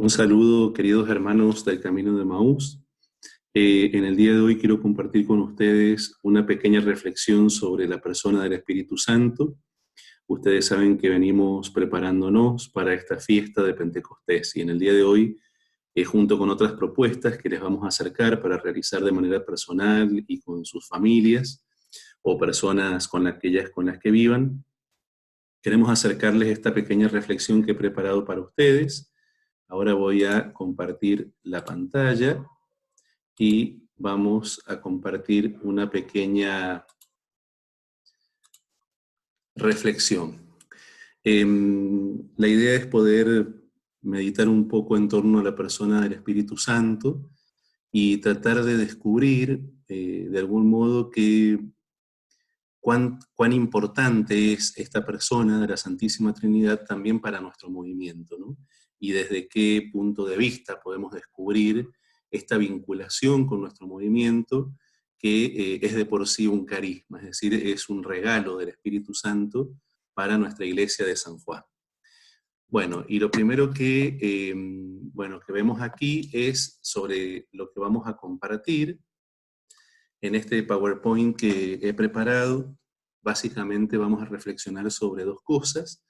Un saludo, queridos hermanos del Camino de Emaús. En el día de hoy quiero compartir con ustedes una pequeña reflexión sobre la persona del Espíritu Santo. Ustedes saben que venimos preparándonos para esta fiesta de Pentecostés y en el día de hoy, junto con otras propuestas que les vamos a acercar para realizar de manera personal y con sus familias o personas con aquellas con las que vivan, queremos acercarles esta pequeña reflexión que he preparado para ustedes. Ahora voy a compartir la pantalla y vamos a compartir una pequeña reflexión. La idea es poder meditar un poco en torno a la persona del Espíritu Santo y tratar de descubrir de algún modo cuán importante es esta persona de la Santísima Trinidad también para nuestro movimiento, ¿no? Y desde qué punto de vista podemos descubrir esta vinculación con nuestro movimiento, que es de por sí un carisma, es decir, es un regalo del Espíritu Santo para nuestra iglesia de San Juan. Bueno, y lo primero que vemos aquí es sobre lo que vamos a compartir en este PowerPoint que he preparado. Básicamente vamos a reflexionar sobre dos cosas.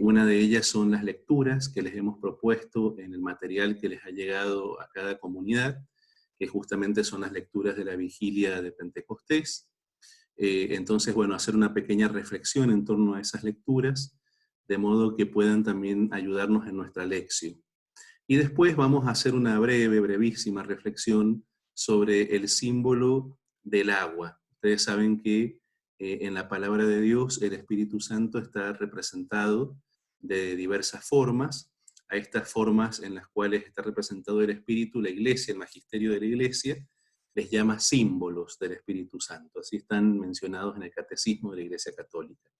Una de ellas son las lecturas que les hemos propuesto en el material que les ha llegado a cada comunidad, que justamente son las lecturas de la vigilia de Pentecostés. Entonces, bueno, hacer una pequeña reflexión en torno a esas lecturas, de modo que puedan también ayudarnos en nuestra lección. Y después vamos a hacer una brevísima reflexión sobre el símbolo del agua. Ustedes saben que en la palabra de Dios el Espíritu Santo está representado de diversas formas. A estas formas en las cuales está representado el Espíritu, la Iglesia, el magisterio de la Iglesia, les llama símbolos del Espíritu Santo. Así están mencionados en el Catecismo de la Iglesia Católica.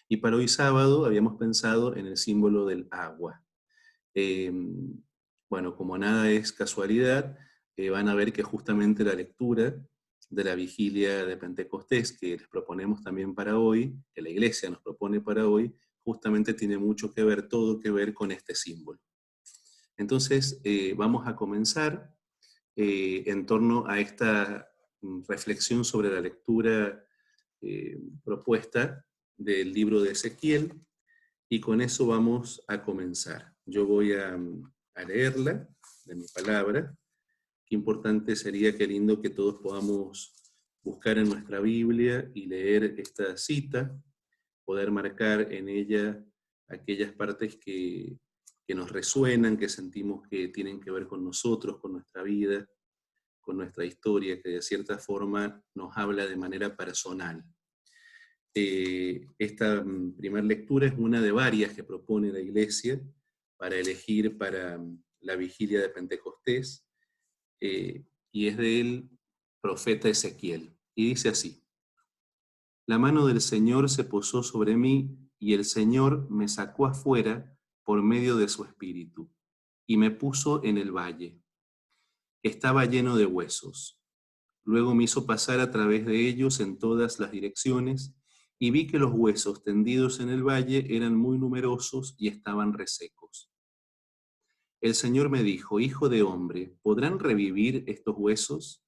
Y para hoy sábado habíamos pensado en el símbolo del agua. Bueno, como nada es casualidad, van a ver que justamente la lectura de la vigilia de Pentecostés que les proponemos también para hoy, que la Iglesia nos propone para hoy, justamente tiene mucho que ver, todo que ver con este símbolo. Entonces, vamos a comenzar en torno a esta reflexión sobre la lectura propuesta del libro de Ezequiel, y con eso vamos a comenzar. Yo voy a leerla de mi palabra. Qué importante sería, qué lindo que todos podamos buscar en nuestra Biblia y leer esta cita, poder marcar en ella aquellas partes que nos resuenan, que sentimos que tienen que ver con nosotros, con nuestra vida, con nuestra historia, que de cierta forma nos habla de manera personal. Esta primera lectura es una de varias que propone la Iglesia para elegir para la vigilia de Pentecostés, y es del profeta Ezequiel. Y dice así: La mano del Señor se posó sobre mí, y el Señor me sacó afuera por medio de su espíritu, y me puso en el valle. Estaba lleno de huesos. Luego me hizo pasar a través de ellos en todas las direcciones, y vi que los huesos tendidos en el valle eran muy numerosos y estaban resecos. El Señor me dijo: Hijo de hombre, ¿podrán revivir estos huesos?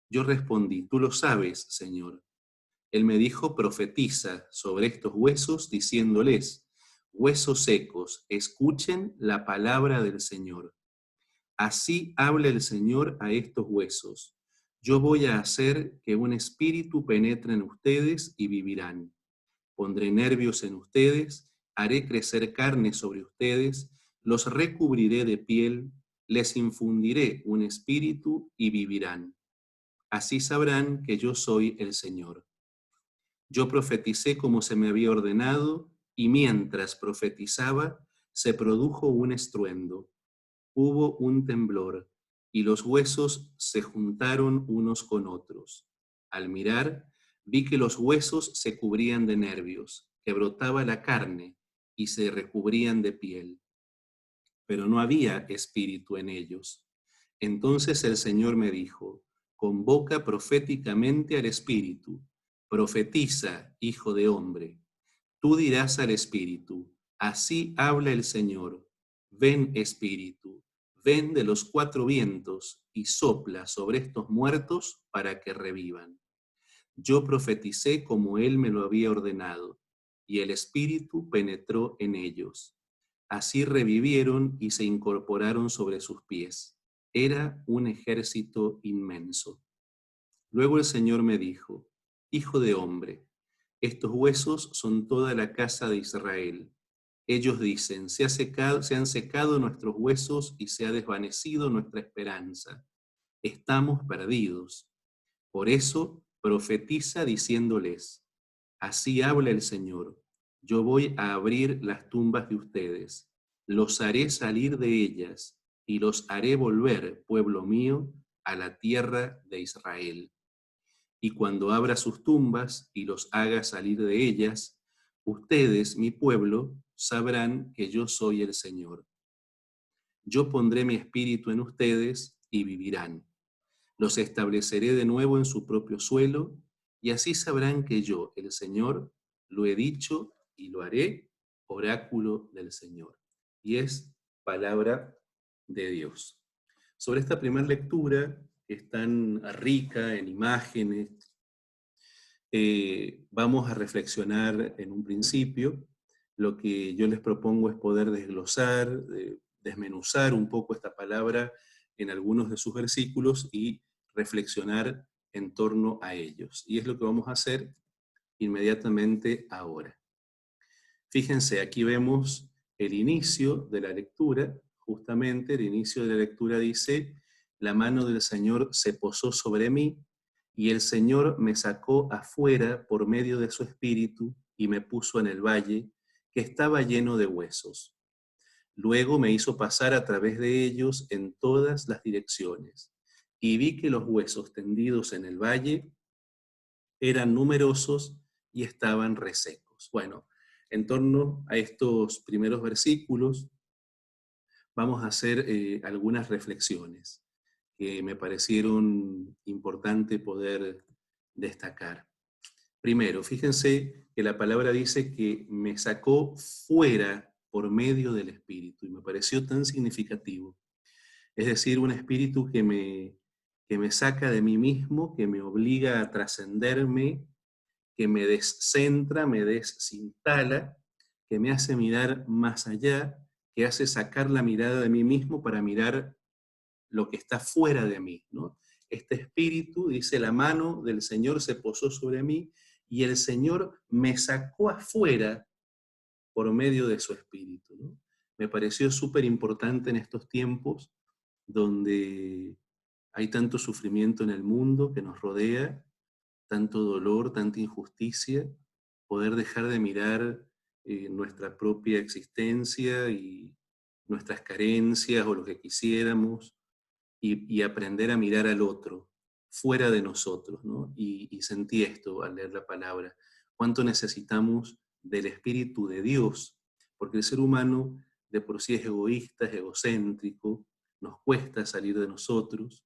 Yo respondí: Tú lo sabes, Señor. Él me dijo: Profetiza sobre estos huesos, diciéndoles: Huesos secos, escuchen la palabra del Señor. Así habla el Señor a estos huesos: Yo voy a hacer que un espíritu penetre en ustedes y vivirán. Pondré nervios en ustedes, haré crecer carne sobre ustedes, los recubriré de piel, les infundiré un espíritu y vivirán. Así sabrán que yo soy el Señor. Yo profeticé como se me había ordenado, y mientras profetizaba, se produjo un estruendo. Hubo un temblor, y los huesos se juntaron unos con otros. Al mirar, vi que los huesos se cubrían de nervios, que brotaba la carne, y se recubrían de piel. Pero no había espíritu en ellos. Entonces el Señor me dijo: Convoca proféticamente al espíritu. Profetiza, hijo de hombre. Tú dirás al espíritu: Así habla el Señor. ven Espíritu, ven de los cuatro vientos y sopla sobre estos muertos para que revivan. Yo profeticé como él me lo había ordenado, y el Espíritu penetró en ellos. Así revivieron y se incorporaron sobre sus pies. Era un ejército inmenso. Luego el Señor me dijo: Hijo de hombre, estos huesos son toda la casa de Israel. Ellos dicen: se han secado nuestros huesos y se ha desvanecido nuestra esperanza. Estamos perdidos. Por eso profetiza diciéndoles: así habla el Señor, yo voy a abrir las tumbas de ustedes, los haré salir de ellas y los haré volver, pueblo mío, a la tierra de Israel. Y cuando abra sus tumbas y los haga salir de ellas, ustedes, mi pueblo, sabrán que yo soy el Señor. Yo pondré mi espíritu en ustedes y vivirán. Los estableceré de nuevo en su propio suelo, y así sabrán que yo, el Señor, lo he dicho y lo haré, oráculo del Señor. Y es palabra de Dios. Sobre esta primera lectura, que es tan rica en imágenes, vamos a reflexionar en un principio. Lo que yo les propongo es poder desglosar, desmenuzar un poco esta palabra en algunos de sus versículos y reflexionar en torno a ellos. Y es lo que vamos a hacer inmediatamente ahora. Fíjense, aquí vemos el inicio de la lectura. Justamente el inicio de la lectura dice: la mano del Señor se posó sobre mí, y el Señor me sacó afuera por medio de su espíritu y me puso en el valle, que estaba lleno de huesos. Luego me hizo pasar a través de ellos en todas las direcciones, y vi que los huesos tendidos en el valle eran numerosos y estaban resecos. Bueno, en torno a estos primeros versículos vamos a hacer algunas reflexiones que me parecieron importante poder destacar. Primero, fíjense que la palabra dice que me sacó fuera por medio del Espíritu, y me pareció tan significativo. Es decir, un espíritu que me saca de mí mismo, que me obliga a trascenderme, que me descentra, me descintala, que me hace mirar más allá, que hace sacar la mirada de mí mismo para mirar lo que está fuera de mí, ¿no? Este espíritu, dice, la mano del Señor se posó sobre mí y el Señor me sacó afuera por medio de su espíritu, ¿no? Me pareció súper importante en estos tiempos donde hay tanto sufrimiento en el mundo que nos rodea, tanto dolor, tanta injusticia, poder dejar de mirar nuestra propia existencia y nuestras carencias o lo que quisiéramos, y aprender a mirar al otro, fuera de nosotros, ¿no? Y sentí esto al leer la palabra, cuánto necesitamos del Espíritu de Dios, porque el ser humano de por sí es egoísta, es egocéntrico, nos cuesta salir de nosotros,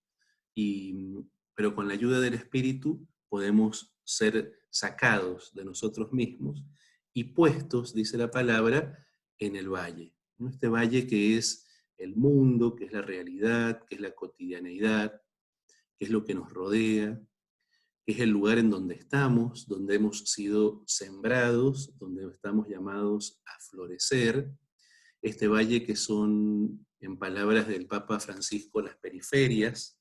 pero con la ayuda del Espíritu podemos ser sacados de nosotros mismos y puestos, dice la palabra, en el valle, ¿no? Este valle que es el mundo, que es la realidad, que es la cotidianeidad, que es lo que nos rodea, que es el lugar en donde estamos, donde hemos sido sembrados, donde estamos llamados a florecer. Este valle que son, en palabras del Papa Francisco, las periferias,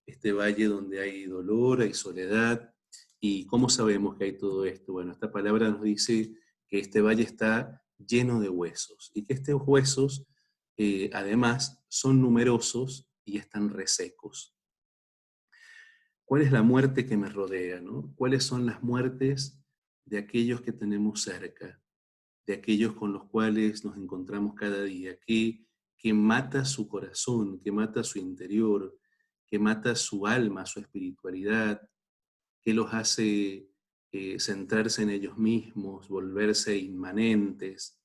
este valle donde hay dolor, hay soledad. ¿Y cómo sabemos que hay todo esto? Bueno, esta palabra nos dice que este valle está lleno de huesos y que estos huesos además son numerosos y están resecos. ¿Cuál es la muerte que me rodea, no? ¿Cuáles son las muertes de aquellos que tenemos cerca, de aquellos con los cuales nos encontramos cada día, que mata su corazón, que mata su interior, que mata su alma, su espiritualidad, que los hace centrarse en ellos mismos, volverse inmanentes,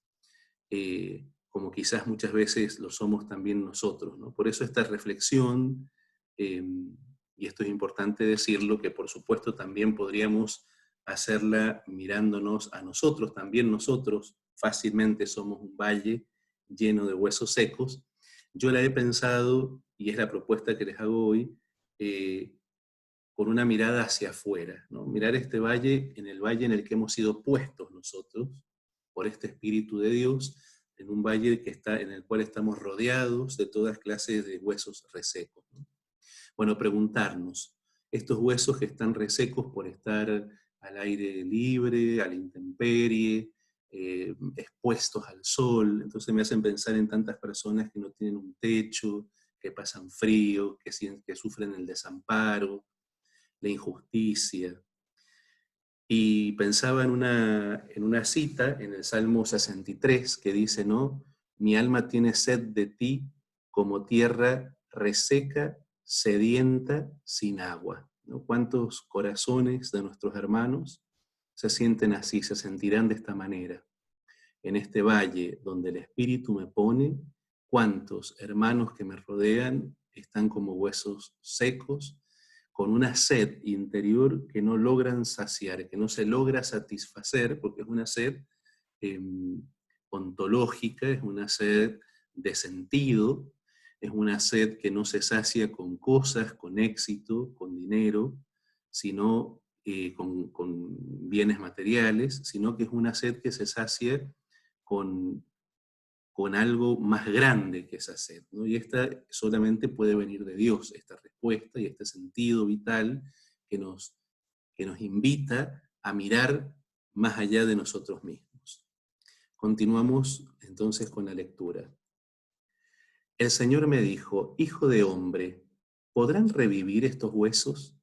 como quizás muchas veces lo somos también nosotros, ¿no? Por eso esta reflexión, y esto es importante decirlo, que por supuesto también podríamos hacerla mirándonos a nosotros, también nosotros fácilmente somos un valle lleno de huesos secos, yo la he pensado, y es la propuesta que les hago hoy, con una mirada hacia afuera, ¿no? Mirar este valle, en el valle en el que hemos sido puestos nosotros, por este Espíritu de Dios, en un valle en el cual estamos rodeados de todas clases de huesos resecos, ¿no? Bueno, preguntarnos, estos huesos que están resecos por estar al aire libre, a la intemperie, expuestos al sol, entonces me hacen pensar en tantas personas que no tienen un techo, que pasan frío, que sufren el desamparo, la injusticia. Y pensaba en una cita en el Salmo 63 que dice, ¿no? Mi alma tiene sed de ti como tierra reseca, sedienta, sin agua, ¿no? ¿Cuántos corazones de nuestros hermanos se sienten así, se sentirán de esta manera? En este valle donde el Espíritu me pone, ¿cuántos hermanos que me rodean están como huesos secos, con una sed interior que no logran saciar, que no se logra satisfacer, porque es una sed eh, ontológica, es una sed de sentido, es una sed que no se sacia con cosas, con éxito, con dinero, sino con bienes materiales, sino que es una sed que se sacia con, con algo más grande que esa sed, ¿no? Y esta solamente puede venir de Dios, esta respuesta y este sentido vital que que nos invita a mirar más allá de nosotros mismos. Continuamos entonces con la lectura. El Señor me dijo, hijo de hombre, ¿podrán revivir estos huesos?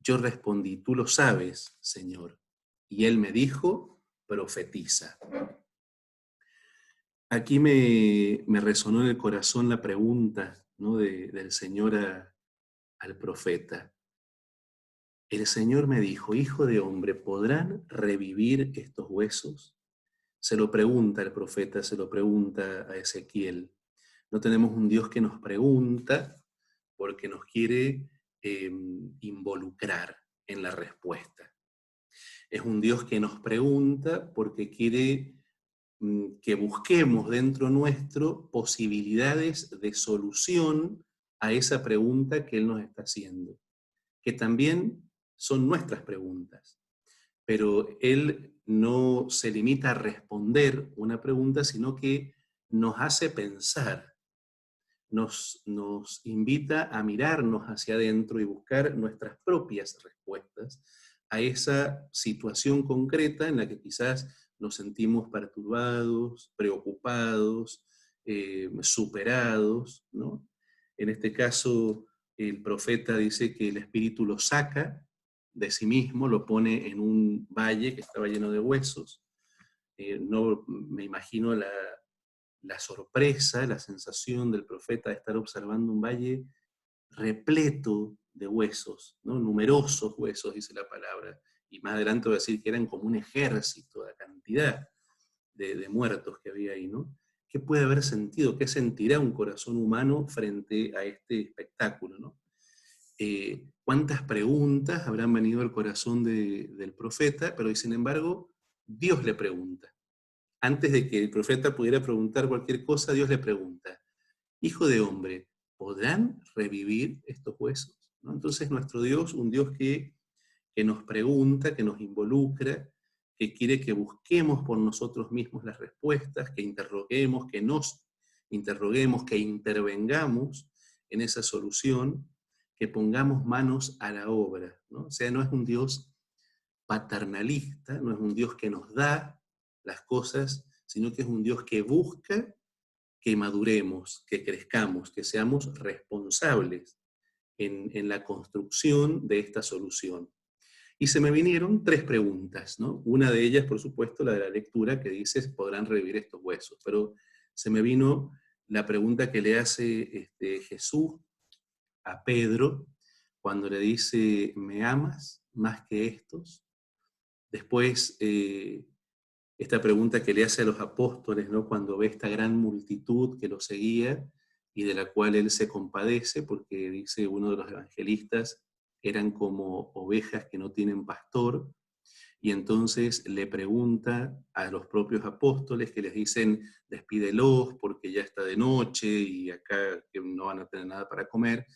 Yo respondí, tú lo sabes, Señor. Y él me dijo, profetiza. Aquí me resonó en el corazón la pregunta, ¿no? Del Señor al profeta. El Señor me dijo, hijo de hombre, ¿podrán revivir estos huesos? Se lo pregunta el profeta, se lo pregunta a Ezequiel. No tenemos un Dios que nos pregunta porque nos quiere involucrar en la respuesta. Es un Dios que nos pregunta porque quiere que busquemos dentro nuestro posibilidades de solución a esa pregunta que Él nos está haciendo, que también son nuestras preguntas, pero Él no se limita a responder una pregunta, sino que nos hace pensar, nos invita a mirarnos hacia adentro y buscar nuestras propias respuestas a esa situación concreta en la que quizás nos sentimos perturbados, preocupados, superados, ¿no? En este caso, el profeta dice que el espíritu lo saca de sí mismo, lo pone en un valle que estaba lleno de huesos. No me imagino la sorpresa, la sensación del profeta de estar observando un valle repleto de huesos, ¿no? Numerosos huesos, dice la palabra, y más adelante voy a decir que eran como un ejército, la cantidad de muertos que había ahí, ¿no? ¿Qué puede haber sentido? ¿Qué sentirá un corazón humano frente a este espectáculo, ¿no? ¿Cuántas preguntas habrán venido al corazón del profeta? Pero sin embargo, Dios le pregunta. Antes de que el profeta pudiera preguntar cualquier cosa, Dios le pregunta, hijo de hombre, ¿podrán revivir estos huesos? ¿No? Entonces nuestro Dios, un Dios que nos pregunta, que nos involucra, que quiere que busquemos por nosotros mismos las respuestas, que interroguemos, que nos interroguemos, que intervengamos en esa solución, que pongamos manos a la obra, ¿no? O sea, no es un Dios paternalista, no es un Dios que nos da las cosas, sino que es un Dios que busca que maduremos, que crezcamos, que seamos responsables en la construcción de esta solución. Y se me vinieron tres preguntas, ¿no? Una de ellas, por supuesto, la de la lectura, que dice, ¿podrán revivir estos huesos? Pero se me vino la pregunta que le hace Jesús a Pedro, cuando le dice, ¿me amas más que estos? Después, esta pregunta que le hace a los apóstoles, ¿no? Cuando ve esta gran multitud que lo seguía y de la cual él se compadece, porque dice uno de los evangelistas, eran como ovejas que no tienen pastor, y entonces le pregunta a los propios apóstoles que les dicen, despídelos porque ya está de noche y acá que no van a tener nada para comer.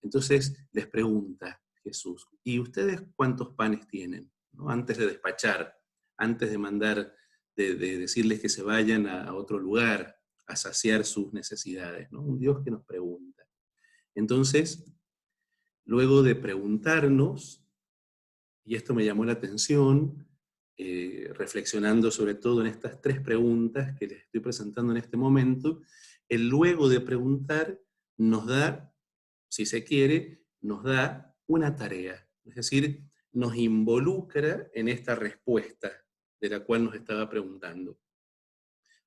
Entonces les pregunta Jesús, ¿y ustedes cuántos panes tienen? ¿No? Antes de despachar, antes de mandar, de decirles que se vayan a otro lugar a saciar sus necesidades, ¿no? Un Dios que nos pregunta. Entonces, luego de preguntarnos, y esto me llamó la atención, reflexionando sobre todo en estas tres preguntas que les estoy presentando en este momento, el luego de preguntar nos da, si se quiere, nos da una tarea, es decir, nos involucra en esta respuesta de la cual nos estaba preguntando.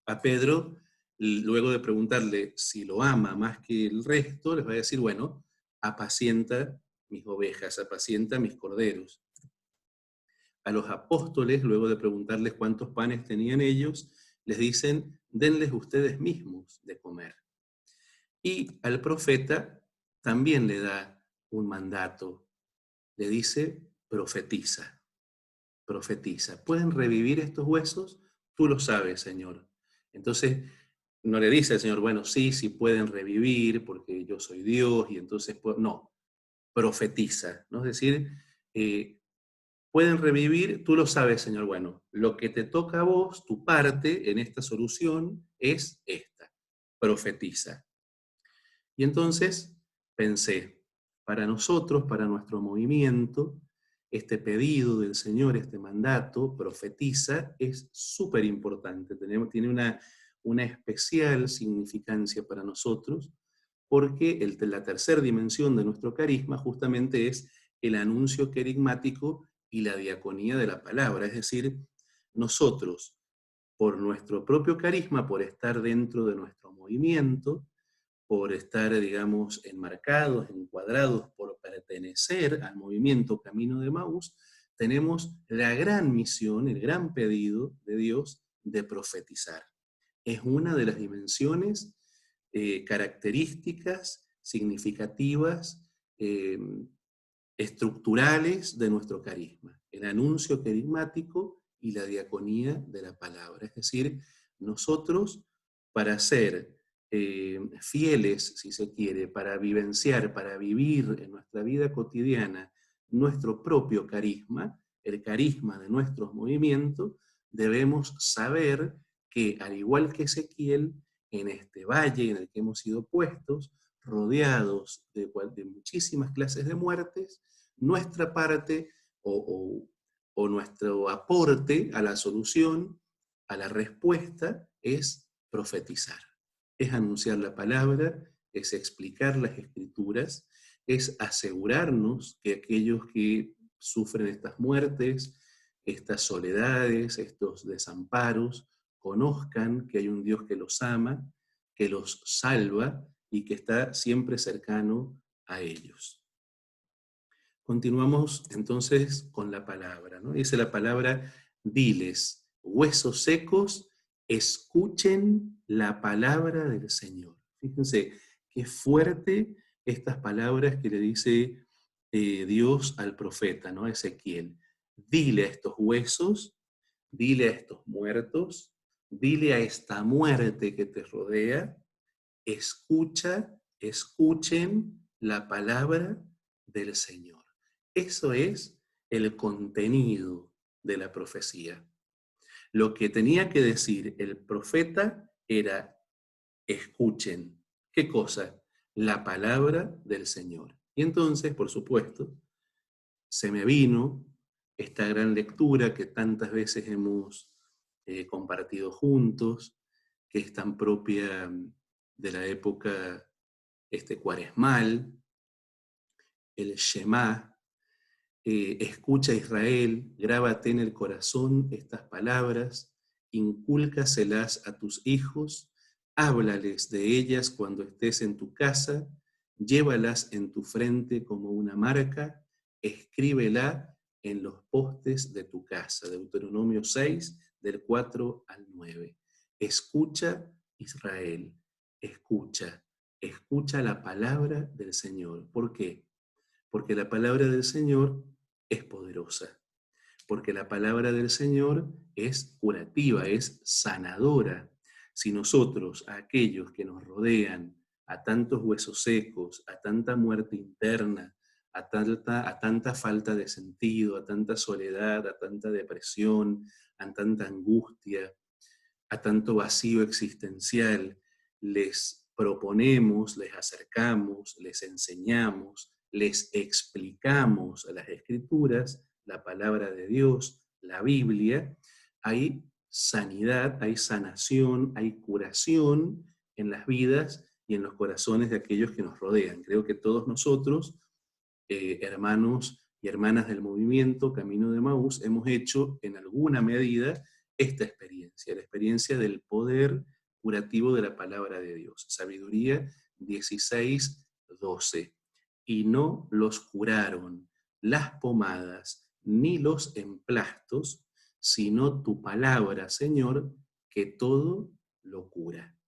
A Pedro, luego de preguntarle si lo ama más que el resto, les va a decir, bueno, apacienta mis ovejas, apacienta mis corderos. A los apóstoles, luego de preguntarles cuántos panes tenían ellos, les dicen, denles ustedes mismos de comer. Y al profeta también le da un mandato, le dice, profetiza, profetiza. ¿Pueden revivir estos huesos? Tú lo sabes, Señor. Entonces, no le dice al Señor, bueno, sí, sí pueden revivir porque yo soy Dios y entonces, no, profetiza, ¿no? Es decir, pueden revivir, tú lo sabes, Señor. Bueno, lo que te toca a vos, tu parte en esta solución es esta, profetiza. Y entonces pensé, para nosotros, para nuestro movimiento, este pedido del Señor, este mandato, profetiza, es súper importante. Tiene una especial significancia para nosotros, porque la tercera dimensión de nuestro carisma justamente es el anuncio querigmático y la diaconía de la palabra. Es decir, nosotros, por nuestro propio carisma, por estar dentro de nuestro movimiento, por estar, digamos, enmarcados, encuadrados, por pertenecer al movimiento Camino de Maús, tenemos la gran misión, el gran pedido de Dios de profetizar. Es una de las dimensiones características, significativas, estructurales de nuestro carisma, el anuncio querigmático y la diaconía de la palabra. Es decir, nosotros, para ser fieles, si se quiere, para vivenciar, para vivir en nuestra vida cotidiana nuestro propio carisma, el carisma de nuestros movimientos, debemos saber que, al igual que Ezequiel, en este valle en el que hemos sido puestos, rodeados de muchísimas clases de muertes, nuestra parte o nuestro aporte a la solución, a la respuesta, es profetizar. Es anunciar la palabra, es explicar las escrituras, es asegurarnos que aquellos que sufren estas muertes, estas soledades, estos desamparos, conozcan que hay un Dios que los ama, que los salva y que está siempre cercano a ellos. Continuamos entonces con la palabra, ¿no? Dice la palabra, diles, huesos secos, escuchen la palabra del Señor. Fíjense qué fuerte estas palabras que le dice Dios al profeta, ¿no? Ezequiel. Dile a estos huesos, dile a estos muertos, dile a esta muerte que te rodea, escuchen la palabra del Señor. Eso es el contenido de la profecía. Lo que tenía que decir el profeta era, escuchen. ¿Qué cosa? La palabra del Señor. Y entonces, por supuesto, se me vino esta gran lectura que tantas veces hemos compartido juntos, que es tan propia de la época cuaresmal, el Shema. Escucha Israel, grábate en el corazón estas palabras, incúlcaselas a tus hijos, háblales de ellas cuando estés en tu casa, llévalas en tu frente como una marca, escríbela en los postes de tu casa. Deuteronomio 6, del 4 al 9. Escucha Israel, escucha la palabra del Señor. ¿Por qué? Porque la palabra del Señor es poderosa, porque la palabra del Señor es curativa, es sanadora. Si nosotros, a aquellos que nos rodean, a tantos huesos secos, a tanta muerte interna, a tanta falta de sentido, a tanta soledad, a tanta depresión, a tanta angustia, a tanto vacío existencial, les proponemos, les acercamos, les enseñamos, les explicamos a las Escrituras, la palabra de Dios, la Biblia, hay sanidad, hay sanación, hay curación en las vidas y en los corazones de aquellos que nos rodean. Creo que todos nosotros, hermanos y hermanas del movimiento Camino de Emaús, hemos hecho en alguna medida esta experiencia, la experiencia del poder curativo de la palabra de Dios. Sabiduría 16:12. Y no los curaron las pomadas ni los emplastos, sino tu palabra, Señor, que todo lo cura.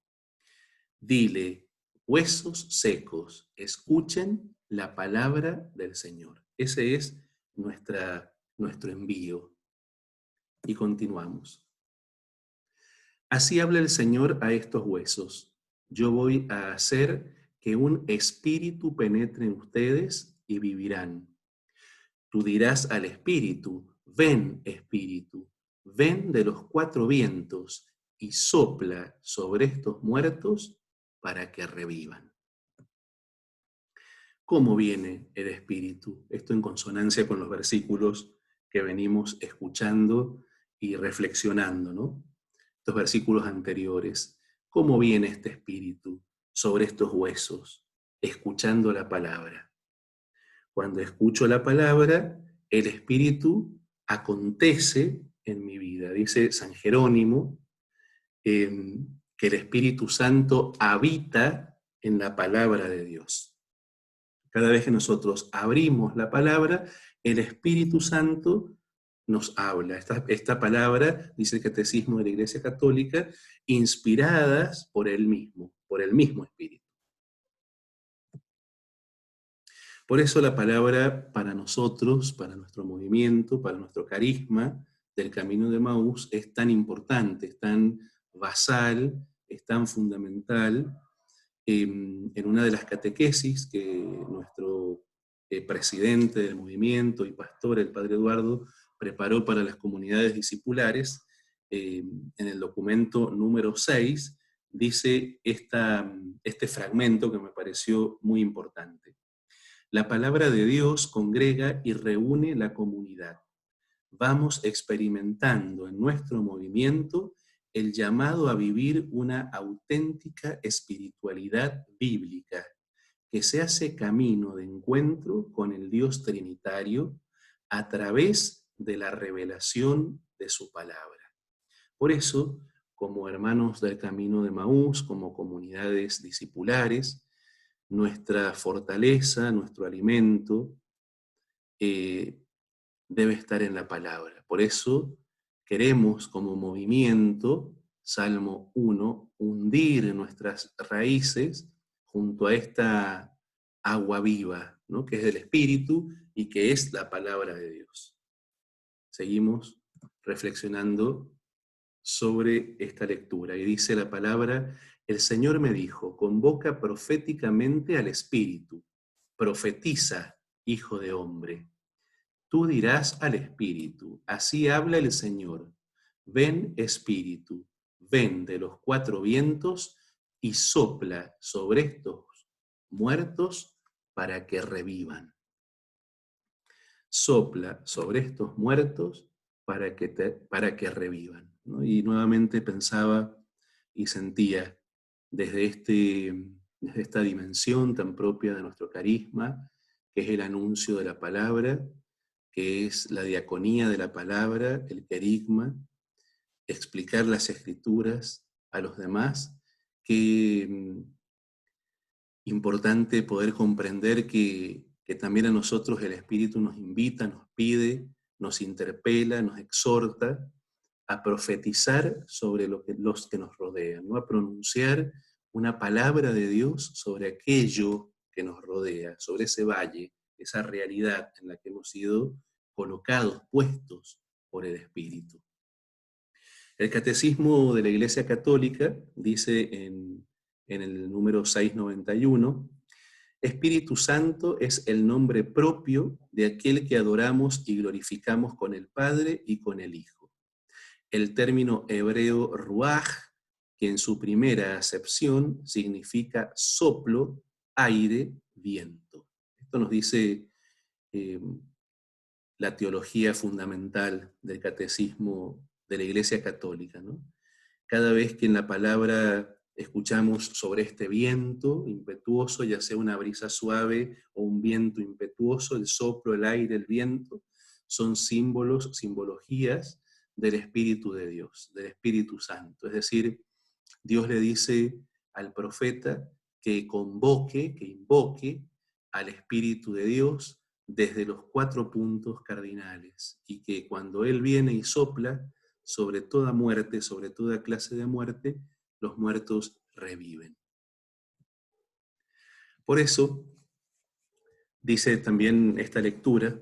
Dile, huesos secos, escuchen la palabra del Señor. Ese es nuestro envío. Y continuamos. Así habla el Señor a estos huesos. Yo voy a hacer que un espíritu penetre en ustedes y vivirán. Tú dirás al espíritu, ven espíritu, ven de los cuatro vientos y sopla sobre estos muertos para que revivan. ¿Cómo viene el espíritu? Esto en consonancia con los versículos que venimos escuchando y reflexionando, ¿no? Estos versículos anteriores. ¿Cómo viene este espíritu sobre estos huesos? Escuchando la palabra. Cuando escucho la palabra, el espíritu acontece en mi vida. Dice San Jerónimo que el Espíritu Santo habita en la palabra de Dios. Cada vez que nosotros abrimos la palabra, el Espíritu Santo nos habla. Esta palabra, dice el Catecismo de la Iglesia Católica, inspiradas por el mismo Espíritu. Por eso la palabra para nosotros, para nuestro movimiento, para nuestro carisma del Camino de Emaús es tan importante, es tan basal, es tan fundamental. En una de las catequesis que nuestro presidente del movimiento y pastor, el padre Eduardo, preparó para las comunidades discipulares, en el documento número 6, dice este fragmento que me pareció muy importante. La palabra de Dios congrega y reúne la comunidad. Vamos experimentando en nuestro movimiento el llamado a vivir una auténtica espiritualidad bíblica que se hace camino de encuentro con el Dios Trinitario a través de la revelación de su palabra. Por eso, como hermanos del Camino de Emaús, como comunidades discipulares, nuestra fortaleza, nuestro alimento, debe estar en la palabra. Por eso queremos como movimiento, Salmo 1, hundir nuestras raíces junto a esta agua viva, ¿no? Que es del Espíritu y que es la palabra de Dios. Seguimos reflexionando sobre esta lectura y dice la palabra: el Señor me dijo, convoca proféticamente al Espíritu, profetiza, hijo de hombre. Tú dirás al Espíritu, así habla el Señor, ven Espíritu, ven de los cuatro vientos y sopla sobre estos muertos para que revivan. Sopla sobre estos muertos para que revivan, ¿no? Y nuevamente pensaba y sentía desde esta dimensión tan propia de nuestro carisma, que es el anuncio de la palabra, que es la diaconía de la palabra, el querigma, explicar las escrituras a los demás, que importante poder comprender que también a nosotros el Espíritu nos invita, nos pide, nos interpela, nos exhorta a profetizar sobre los que nos rodean, ¿no? A pronunciar una palabra de Dios sobre aquello que nos rodea, sobre ese valle, esa realidad en la que hemos sido colocados, puestos por el Espíritu. El Catecismo de la Iglesia Católica dice en el número 691, Espíritu Santo es el nombre propio de aquel que adoramos y glorificamos con el Padre y con el Hijo. El término hebreo ruaj, que en su primera acepción significa soplo, aire, viento. Esto nos dice la teología fundamental del Catecismo de la Iglesia Católica, ¿no? Cada vez que en la palabra escuchamos sobre este viento impetuoso, ya sea una brisa suave o un viento impetuoso, el soplo, el aire, el viento, son símbolos, simbologías del Espíritu de Dios, del Espíritu Santo. Es decir, Dios le dice al profeta que convoque, que invoque al Espíritu de Dios desde los 4 puntos cardinales, y que cuando Él viene y sopla sobre toda muerte, sobre toda clase de muerte, los muertos reviven. Por eso, dice también esta lectura,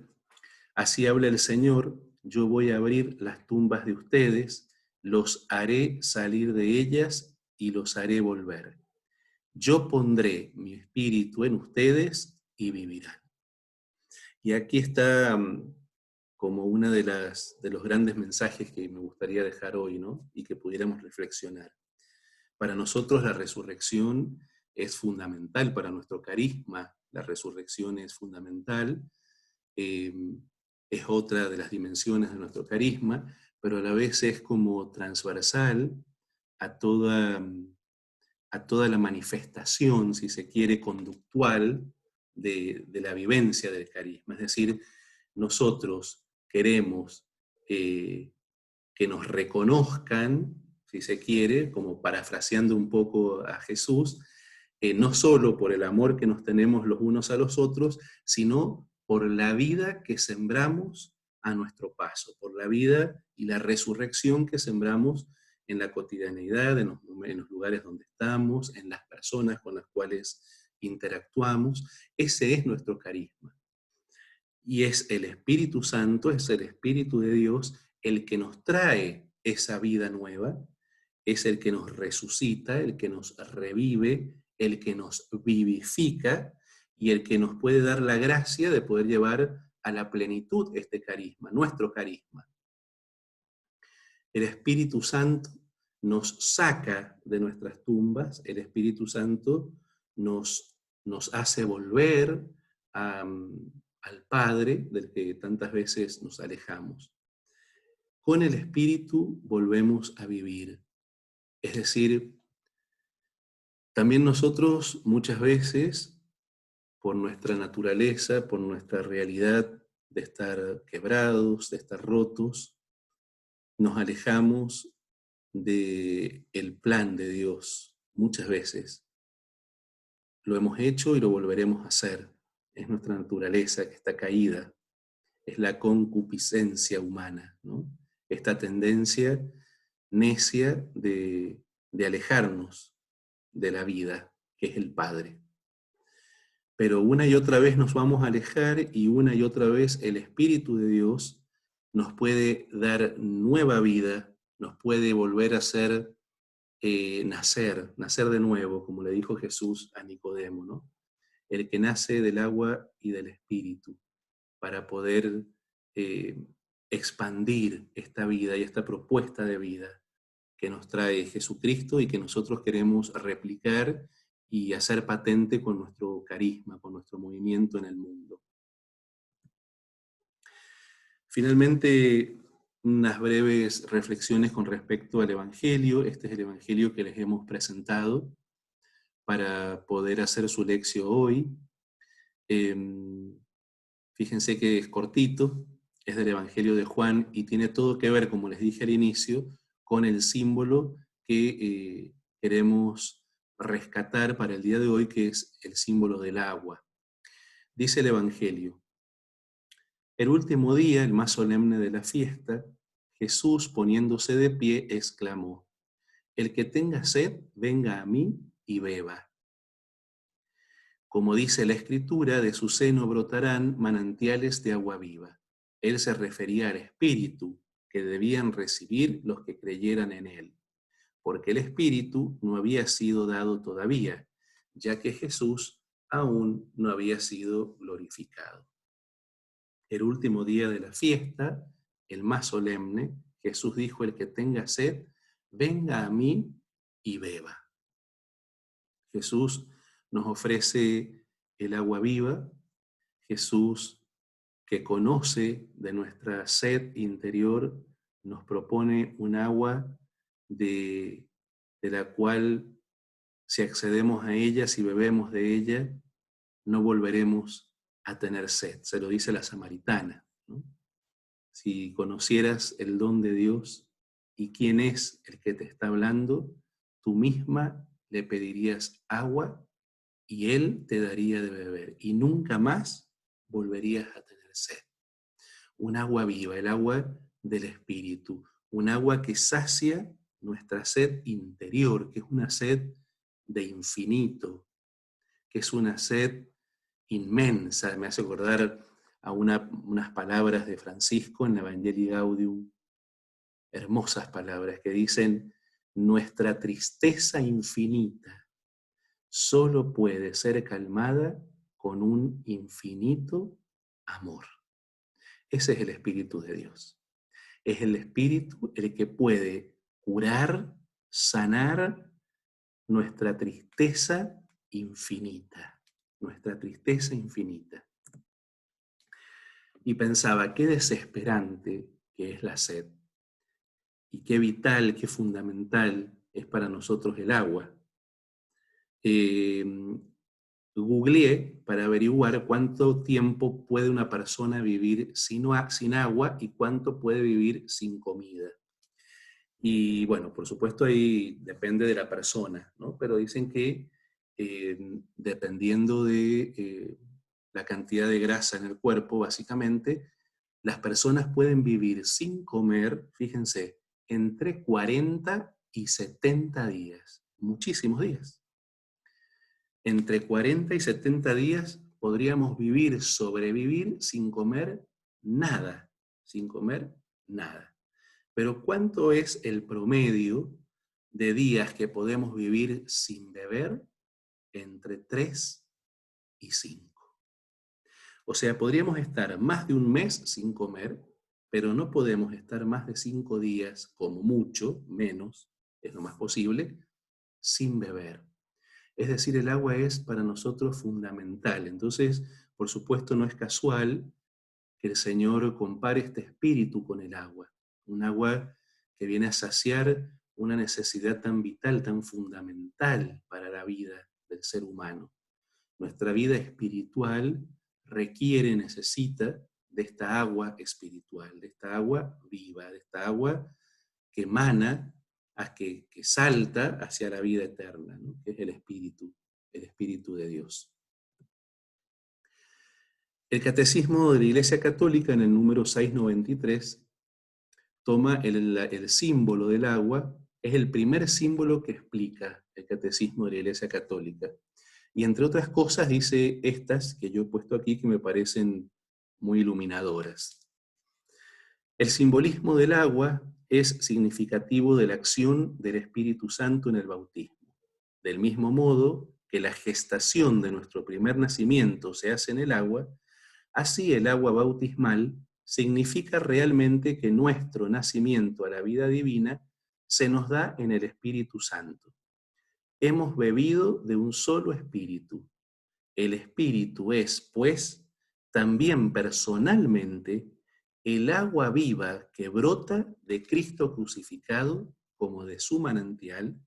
así habla el Señor, yo voy a abrir las tumbas de ustedes, los haré salir de ellas y los haré volver. Yo pondré mi espíritu en ustedes y vivirán. Y aquí está como una de los grandes mensajes que me gustaría dejar hoy, ¿no? Y que pudiéramos reflexionar. Para nosotros la resurrección es fundamental, para nuestro carisma la resurrección es fundamental, es otra de las dimensiones de nuestro carisma, pero a la vez es como transversal a toda la manifestación, si se quiere, conductual de la vivencia del carisma. Es decir, nosotros queremos que nos reconozcan, si se quiere, como parafraseando un poco a Jesús, no solo por el amor que nos tenemos los unos a los otros, sino por la vida que sembramos a nuestro paso, por la vida y la resurrección que sembramos en la cotidianeidad, en los lugares donde estamos, en las personas con las cuales interactuamos. Ese es nuestro carisma. Y es el Espíritu Santo, es el Espíritu de Dios el que nos trae esa vida nueva, es el que nos resucita, el que nos revive, el que nos vivifica y el que nos puede dar la gracia de poder llevar a la plenitud este carisma, nuestro carisma. El Espíritu Santo nos saca de nuestras tumbas, el Espíritu Santo nos hace volver al Padre del que tantas veces nos alejamos. Con el Espíritu volvemos a vivir. Es decir, también nosotros muchas veces, por nuestra naturaleza, por nuestra realidad de estar quebrados, de estar rotos, nos alejamos del plan de Dios muchas veces. Lo hemos hecho y lo volveremos a hacer. Es nuestra naturaleza que está caída. Es la concupiscencia humana, ¿no? Esta tendencia necia de alejarnos de la vida, que es el Padre. Pero una y otra vez nos vamos a alejar y una y otra vez el Espíritu de Dios nos puede dar nueva vida, nos puede volver a hacer nacer de nuevo, como le dijo Jesús a Nicodemo, ¿no? El que nace del agua y del Espíritu, para poder expandir esta vida y esta propuesta de vida que nos trae Jesucristo y que nosotros queremos replicar y hacer patente con nuestro carisma, con nuestro movimiento en el mundo. Finalmente, unas breves reflexiones con respecto al Evangelio. Este es el Evangelio que les hemos presentado para poder hacer su lección hoy. Fíjense que es cortito, es del Evangelio de Juan y tiene todo que ver, como les dije al inicio, con el símbolo que queremos rescatar para el día de hoy, que es el símbolo del agua. Dice el Evangelio: el último día, el más solemne de la fiesta, Jesús, poniéndose de pie, exclamó: el que tenga sed, venga a mí y beba. Como dice la Escritura, de su seno brotarán manantiales de agua viva. Él se refería al Espíritu que debían recibir los que creyeran en él, porque el Espíritu no había sido dado todavía, ya que Jesús aún no había sido glorificado. El último día de la fiesta, el más solemne, Jesús dijo: el que tenga sed, venga a mí y beba. Jesús nos ofrece el agua viva. Jesús, que conoce de nuestra sed interior, nos propone un agua de la cual, si accedemos a ella, si bebemos de ella, no volveremos a tener sed. Se lo dice la samaritana, ¿no? Si conocieras el don de Dios y quién es el que te está hablando, tú misma le pedirías agua y Él te daría de beber y nunca más volverías a tener sed. Un agua viva, el agua del Espíritu, un agua que sacia nuestra sed interior, que es una sed de infinito, que es una sed inmensa. Me hace acordar a unas palabras de Francisco en la Evangelii Gaudium, hermosas palabras que dicen: nuestra tristeza infinita solo puede ser calmada con un infinito amor. Ese es el Espíritu de Dios. Es el Espíritu el que puede curar, sanar nuestra tristeza infinita. Nuestra tristeza infinita. Y pensaba, qué desesperante que es la sed. Y qué vital, qué fundamental es para nosotros el agua. Googleé para averiguar cuánto tiempo puede una persona vivir sin agua y cuánto puede vivir sin comida. Y bueno, por supuesto ahí depende de la persona, ¿no? Pero dicen que dependiendo de la cantidad de grasa en el cuerpo, básicamente, las personas pueden vivir sin comer, fíjense, entre 40 y 70 días, muchísimos días. Entre 40 y 70 días podríamos sobrevivir sin comer nada, sin comer nada. Pero ¿cuánto es el promedio de días que podemos vivir sin beber? Entre 3 y 5. O sea, podríamos estar más de un mes sin comer, pero no podemos estar más de 5 días, como mucho, menos, es lo más posible, sin beber. Es decir, el agua es para nosotros fundamental. Entonces, por supuesto, no es casual que el Señor compare este espíritu con el agua. Un agua que viene a saciar una necesidad tan vital, tan fundamental para la vida del ser humano. Nuestra vida espiritual requiere, necesita de esta agua espiritual, de esta agua viva, de esta agua que emana, que salta hacia la vida eterna, ¿no? Que es el Espíritu de Dios. El Catecismo de la Iglesia Católica, en el número 693, toma el símbolo del agua, es el primer símbolo que explica el Catecismo de la Iglesia Católica. Y entre otras cosas dice estas que yo he puesto aquí que me parecen muy iluminadoras. El simbolismo del agua es significativo de la acción del Espíritu Santo en el bautismo. Del mismo modo que la gestación de nuestro primer nacimiento se hace en el agua, así el agua bautismal significa realmente que nuestro nacimiento a la vida divina se nos da en el Espíritu Santo. Hemos bebido de un solo Espíritu. El Espíritu es, pues, también personalmente el agua viva que brota de Cristo crucificado como de su manantial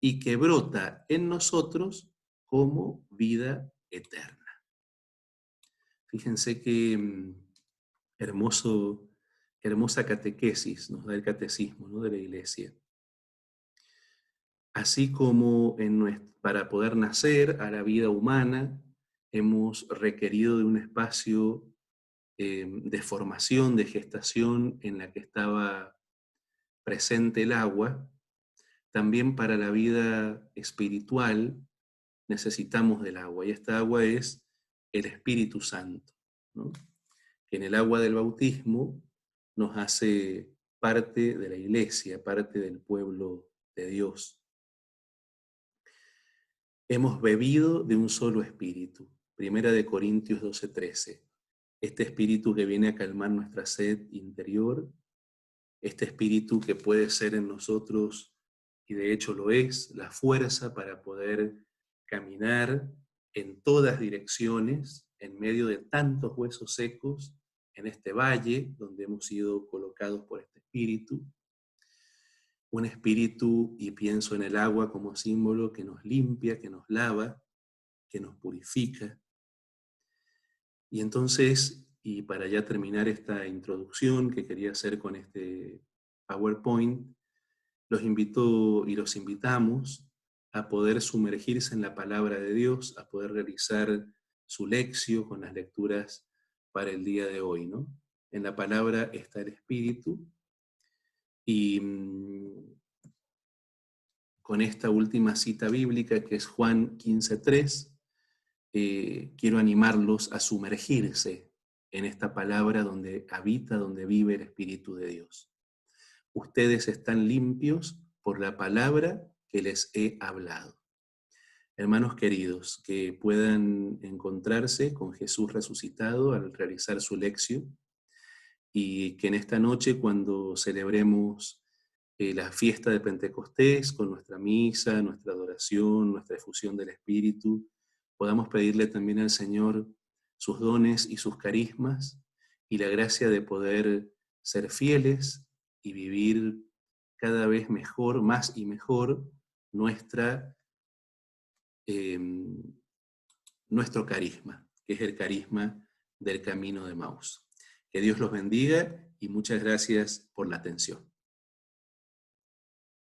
y que brota en nosotros como vida eterna. Fíjense qué hermosa catequesis nos da el catecismo, ¿no?, de la Iglesia. Así como para poder nacer a la vida humana hemos requerido de un espacio de formación, de gestación en la que estaba presente el agua, también para la vida espiritual necesitamos del agua, y esta agua es el Espíritu Santo, ¿no? Que en el agua del bautismo nos hace parte de la iglesia, parte del pueblo de Dios. Hemos bebido de un solo espíritu. Primera de Corintios 12:13. Este espíritu que viene a calmar nuestra sed interior, este espíritu que puede ser en nosotros, y de hecho lo es, la fuerza para poder caminar en todas direcciones, en medio de tantos huesos secos, en este valle donde hemos sido colocados por este espíritu. Un espíritu, y pienso en el agua como símbolo, que nos limpia, que nos lava, que nos purifica. Y entonces, y para ya terminar esta introducción que quería hacer con este PowerPoint, los invito y los invitamos a poder sumergirse en la palabra de Dios, a poder realizar su lección con las lecturas para el día de hoy, ¿no? En la palabra está el Espíritu, y con esta última cita bíblica que es Juan 15:3, quiero animarlos a sumergirse en esta palabra donde habita, donde vive el Espíritu de Dios. Ustedes están limpios por la palabra que les he hablado. Hermanos queridos, que puedan encontrarse con Jesús resucitado al realizar su lección, y que en esta noche, cuando celebremos la fiesta de Pentecostés, con nuestra misa, nuestra adoración, nuestra efusión del Espíritu, podamos pedirle también al Señor sus dones y sus carismas, y la gracia de poder ser fieles y vivir cada vez mejor, más y mejor, nuestro carisma, que es el carisma del camino de Maús. Que Dios los bendiga y muchas gracias por la atención.